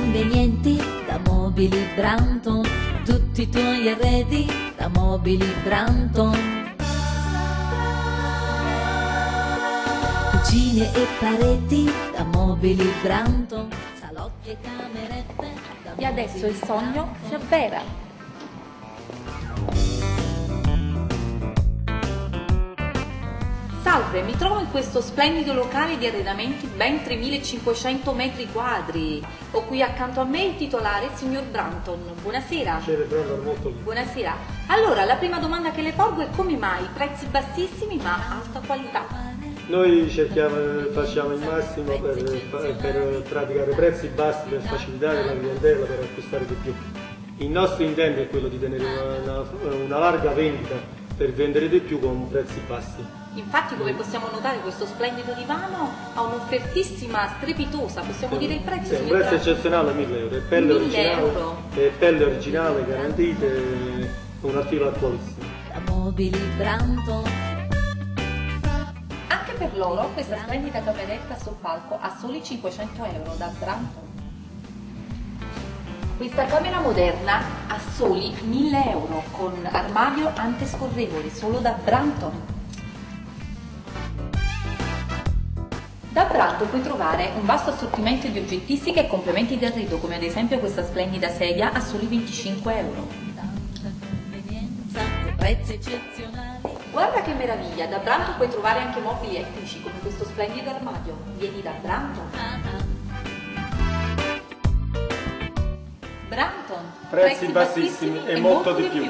convenienti da Mobili Branton, tutti i tuoi arredi da Mobili Branton. Cucine e pareti da Mobili Branton, salotti e camerette da E adesso il sogno si avvera. Salve, mi trovo in questo splendido locale di arredamenti ben 3500 metri quadri. Ho qui accanto a me il titolare, il signor Branton. Buonasera. Buonasera. Allora, la prima domanda che le porgo è come mai prezzi bassissimi ma alta qualità? Noi facciamo il massimo per praticare prezzi bassi, per facilitare la clientela, per acquistare di più. Il nostro intento è quello di tenere una larga vendita per vendere di più con prezzi bassi. Infatti, come possiamo notare, questo splendido divano ha un'offertissima strepitosa. Possiamo dire il prezzo? Sì, un prezzo eccezionale, 1.000 euro. È pelle 1.000 originale, euro. è pelle originale, garantite, un articolo attualissimo. da Mobili Branton. Anche per loro questa splendida cameretta sul palco ha soli 500 euro da Branton. Questa camera moderna ha soli 1.000 euro con armadio antiscorrevole, solo da Branton. Da Branton puoi trovare un vasto assortimento di oggettistica e complementi di arredo, come ad esempio questa splendida sedia a soli 25 euro. Tanta convenienza con prezzi eccezionali. Guarda che meraviglia, da Branton puoi trovare anche mobili etnici come questo splendido armadio. Vieni da Branton. Branton. Prezzi bassissimi e molto di più.